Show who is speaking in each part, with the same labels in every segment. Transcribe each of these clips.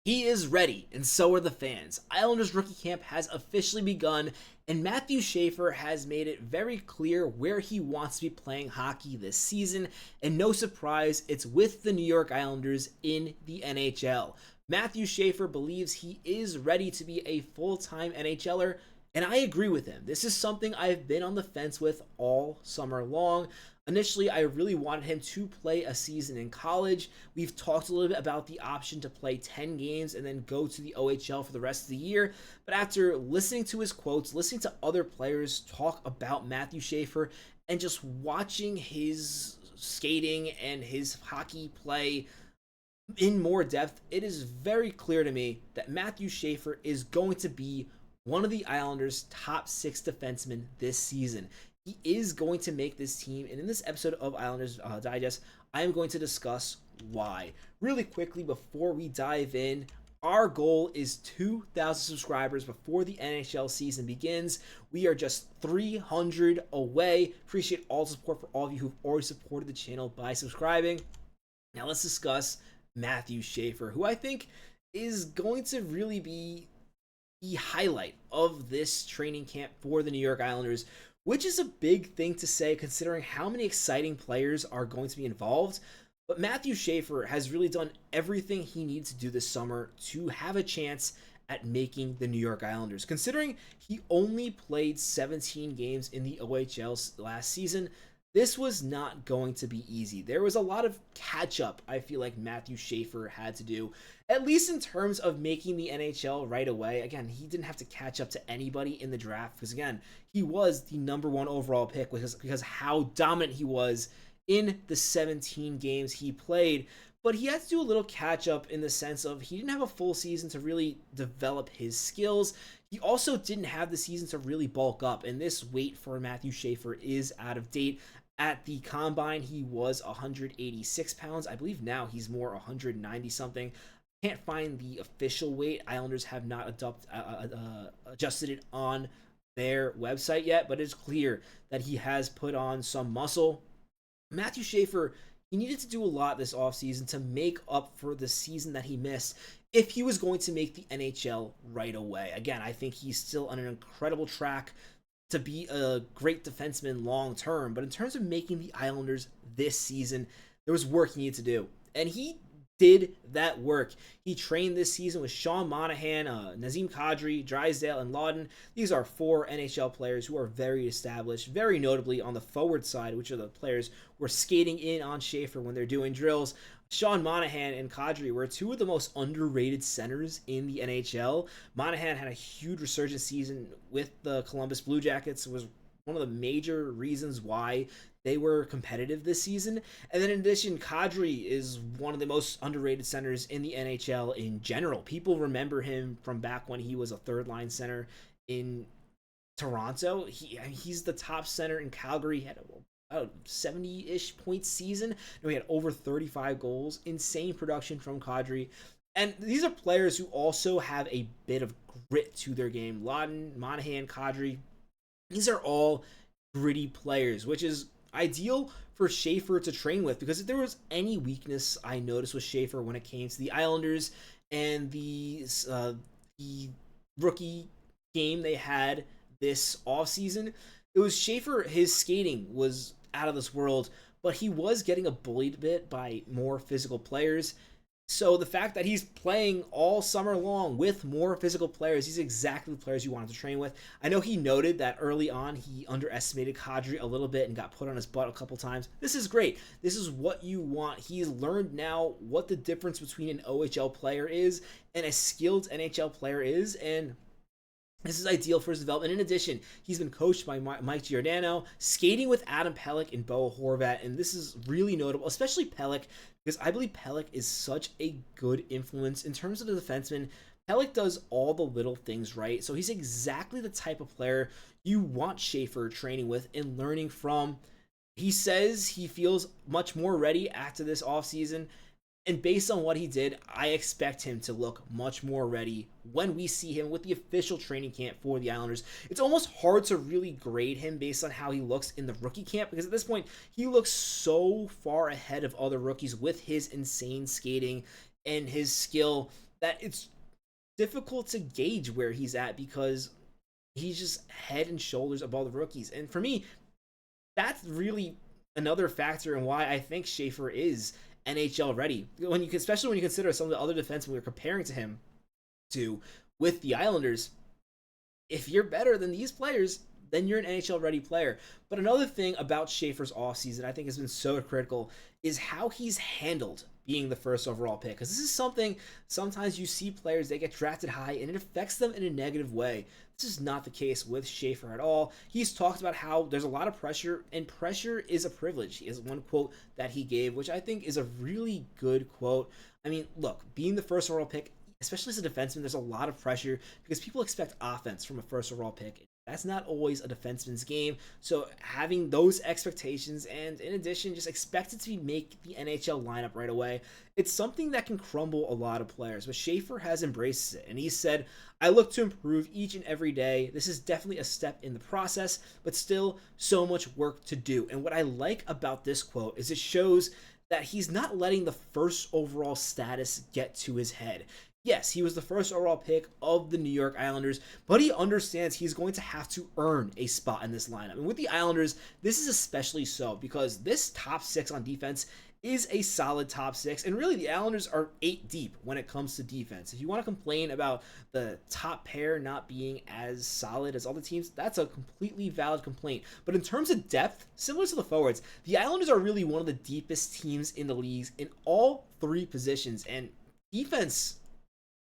Speaker 1: He is ready, and so are the fans. Islanders rookie camp has officially begun, and Mathew Schaefer has made it very clear where he wants to be playing hockey this season, and no surprise, it's with the New York Islanders in the NHL. Mathew Schaefer believes he is ready to be a full-time NHLer, and I agree with him. This is something I've been on the fence with all summer long. Initially, I really wanted him to play a season in college. We've talked a little bit about the option to play 10 games and then go to the OHL for the rest of the year. But after listening to his quotes, listening to other players talk about Mathew Schaefer, and just watching his skating and his hockey play in more depth, it is very clear to me that Mathew Schaefer is going to be one of the Islanders' top 6 defensemen this season. He is going to make this team, and in this episode of Islanders Digest, I am going to discuss why. Really quickly, before we dive in, our goal is 2,000 subscribers before the NHL season begins. We are just 300 away. Appreciate all the support for all of you who've already supported the channel by subscribing. Now let's discuss Mathew Schaefer, who I think is going to really be the highlight of this training camp for the New York Islanders, which is a big thing to say considering how many exciting players are going to be involved. But Mathew Schaefer has really done everything he needs to do this summer to have a chance at making the New York Islanders. Considering he only played 17 games in the OHL last season, this was not going to be easy. There was a lot of catch-up I feel like Mathew Schaefer had to do, at least in terms of making the NHL right away. Again, he didn't have to catch up to anybody in the draft because, again, he was the #1 overall pick because how dominant he was in the 17 games he played. But he had to do a little catch-up in the sense of he didn't have a full season to really develop his skills. He also didn't have the season to really bulk up, and this weight for Mathew Schaefer is out of date. At the combine, he was 186 pounds. I believe now he's more 190 something. Can't find the official weight. Islanders have not adjusted it on their website yet, but it's clear that he has put on some muscle. Mathew Schaefer, he needed to do a lot this offseason to make up for the season that he missed if he was going to make the NHL right away. Again, I think he's still on an incredible track to be a great defenseman long term, but in terms of making the Islanders this season, there was work he needed to do, and he did that work. He trained this season with Sean Monahan, Nazem Kadri, Drysdale, and Lawton. These are 4 NHL players who are very established, very notably on the forward side, which are the players who are skating in on Schaefer when they're doing drills. Sean Monahan and Kadri were 2 of the most underrated centers in the NHL. Monahan had a huge resurgence season with the Columbus Blue Jackets. It was one of the major reasons why they were competitive this season. And then in addition, Kadri is one of the most underrated centers in the NHL in general. People remember him from back when he was a third-line center in Toronto. He's the top center in Calgary. He had a 70-ish point season. And we had over 35 goals. Insane production from Kadri. And these are players who also have a bit of grit to their game. Lawton, Monahan, Kadri. These are all gritty players, which is ideal for Schaefer to train with, because if there was any weakness I noticed with Schaefer when it came to the Islanders and the rookie game they had this offseason, it was Schaefer. His skating was out of this world, but he was getting bullied a bit by more physical players. So the fact that he's playing all summer long with more physical players, he's exactly the players you wanted to train with. I know he noted that early on he underestimated Kadri a little bit and got put on his butt a couple times. This is great. This is what you want. He's learned now what the difference between an OHL player is and a skilled NHL player is, and this is ideal for his development. In addition, he's been coached by Mike Giordano, skating with Adam Pelech and Bo Horvat, and this is really notable, especially Pelech, because I believe Pelech is such a good influence in terms of the defenseman. Pelech does all the little things right, so he's exactly the type of player you want Schaefer training with and learning from. He says he feels much more ready after this offseason, and based on what he did, I expect him to look much more ready when we see him with the official training camp for the Islanders. It's almost hard to really grade him based on how he looks in the rookie camp, because at this point, he looks so far ahead of other rookies with his insane skating and his skill. that it's difficult to gauge where he's at because he's just head and shoulders above the rookies. And for me, that's really another factor in why I think Schaefer is NHL ready. Especially when you consider some of the other defensemen we're comparing to him to with the Islanders. If you're better than these players, then you're an NHL ready player. But another thing about Schaefer's offseason I think has been so critical is how he's handled being the first overall pick. Because this is something sometimes you see players, they get drafted high and it affects them in a negative way. This is not the case with Schaefer at all. He's talked about how there's a lot of pressure, and pressure is a privilege. Is one quote that he gave, which I think is a really good quote. I mean, look, being the first overall pick, especially as a defenseman, there's a lot of pressure because people expect offense from a first overall pick. That's not always a defenseman's game. So having those expectations and in addition, just expected to make the NHL lineup right away, it's something that can crumble a lot of players. But Schaefer has embraced it. And he said, I look to improve each and every day. This is definitely a step in the process, but still so much work to do. And what I like about this quote is it shows that he's not letting the first overall status get to his head. Yes, he was the first overall pick of the New York Islanders, but he understands he's going to have to earn a spot in this lineup. And with the Islanders, this is especially so because this top six on defense is a solid top six. And really, the Islanders are 8 deep when it comes to defense. If you want to complain about the top pair not being as solid as other teams, that's a completely valid complaint. But in terms of depth, similar to the forwards, the Islanders are really one of the deepest teams in the leagues in all 3 positions. And defense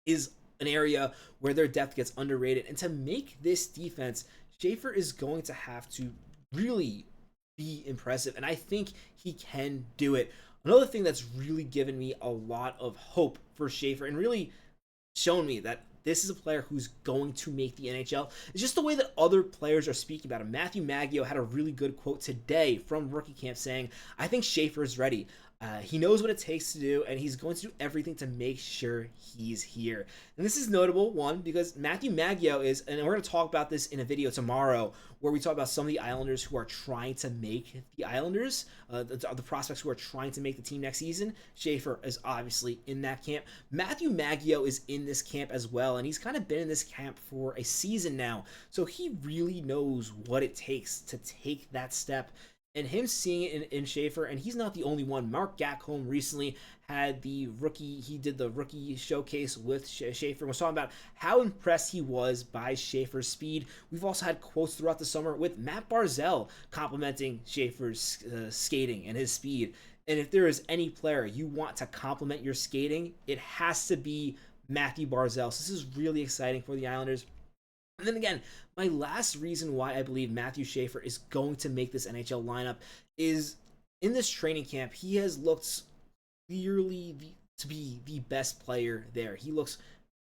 Speaker 1: is an area where their depth gets underrated. And to make this defense, Schaefer is going to have to really be impressive. And I think he can do it. Another thing that's really given me a lot of hope for Schaefer and really shown me that this is a player who's going to make the NHL is just the way that other players are speaking about him. Matthew Barzal had a really good quote today from rookie camp saying, I think Schaefer is ready. He knows what it takes to do, and he's going to do everything to make sure he's here. And this is notable, one, because Mathew Barzal is, and we're going to talk about this in a video tomorrow, where we talk about some of the Islanders who are trying to make the Islanders, the prospects who are trying to make the team next season. Schaefer is obviously in that camp. Mathew Barzal is in this camp as well, and he's kind of been in this camp for a season now, so he really knows what it takes to take that step. And him seeing it in Schaefer, and he's not the only one. Mark Gackholm recently had the rookie showcase with Schaefer and was talking about how impressed he was by Schaefer's speed. We've also had quotes throughout the summer with Mathew Barzal complimenting Schaefer's skating and his speed. And if there is any player you want to compliment your skating, it has to be Mathew Barzal. So this is really exciting for the Islanders. And then again, my last reason why I believe Mathew Schaefer is going to make this NHL lineup is in this training camp, he has looked clearly to be the best player there. He looks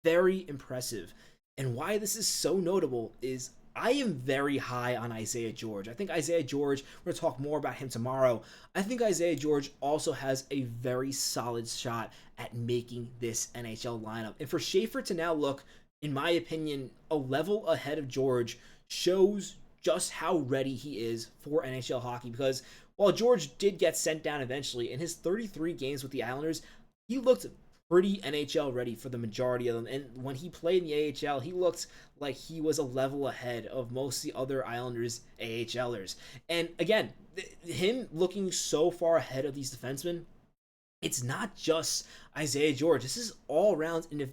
Speaker 1: very impressive. And why this is so notable is I am very high on Isaiah George. I think Isaiah George, we're going to talk more about him tomorrow. I think Isaiah George also has a very solid shot at making this NHL lineup. And for Schaefer to now look, in my opinion, a level ahead of George shows just how ready he is for NHL hockey. Because while George did get sent down eventually, in his 33 games with the Islanders, he looked pretty NHL ready for the majority of them. And when he played in the AHL, he looked like he was a level ahead of most of the other Islanders AHLers. And again, him looking so far ahead of these defensemen, it's not just Isaiah George. This is all around the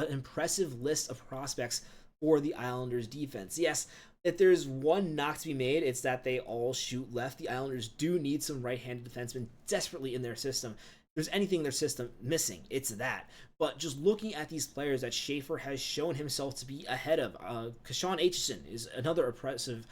Speaker 1: impressive list of prospects for the Islanders defense. Yes, if there's one knock to be made, it's that they all shoot left. The Islanders do need some right-handed defensemen desperately in their system. If there's anything in their system missing, it's that. But just looking at these players that Schaefer has shown himself to be ahead of, Kashawn Aitchison is another impressive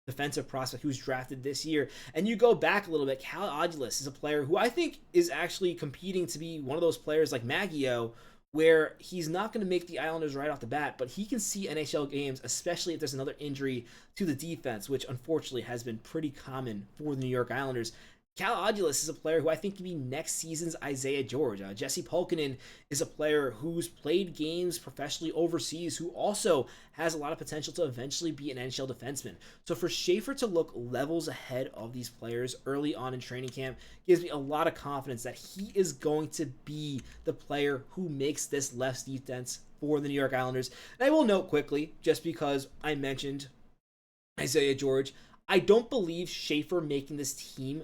Speaker 1: defensive prospect who's drafted this year. And you go back a little bit, Cal Audulus is a player who I think is actually competing to be one of those players like Maggio, where he's not going to make the Islanders right off the bat, but he can see NHL games, especially if there's another injury to the defense, which unfortunately has been pretty common for the New York Islanders. Cal Odulus is a player who I think could be next season's Isaiah George. Jesse Pulkkinen is a player who's played games professionally overseas, who also has a lot of potential to eventually be an NHL defenseman. So for Schaefer to look levels ahead of these players early on in training camp gives me a lot of confidence that he is going to be the player who makes this left defense for the New York Islanders. And I will note quickly, just because I mentioned Isaiah George, I don't believe Schaefer making this team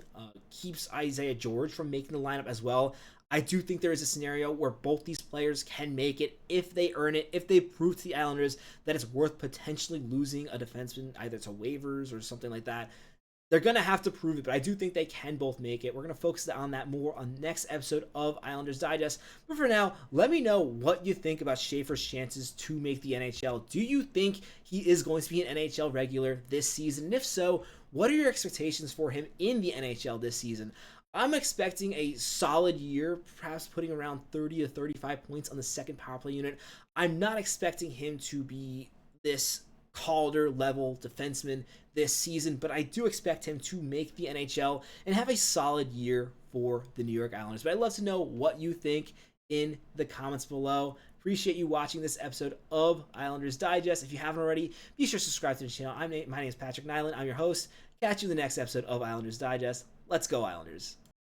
Speaker 1: keeps Isaiah George from making the lineup as well. I do think there is a scenario where both these players can make it if they earn it, if they prove to the Islanders that it's worth potentially losing a defenseman either to waivers or something like that. They're going to have to prove it, but I do think they can both make it. We're going to focus on that more on the next episode of Islanders Digest. But for now, let me know what you think about Schaefer's chances to make the NHL. Do you think he is going to be an NHL regular this season? And if so, what are your expectations for him in the NHL this season? I'm expecting a solid year, perhaps putting around 30 to 35 points on the second power play unit. I'm not expecting him to be this Calder level defenseman this season, but I do expect him to make the NHL and have a solid year for the New York Islanders. But I'd love to know what you think in the comments below. Appreciate you watching this episode of Islanders Digest. If you haven't already, be sure to subscribe to the channel. My name is Patrick Nilan. I'm your host. Catch you in the next episode of Islanders Digest. Let's go, Islanders.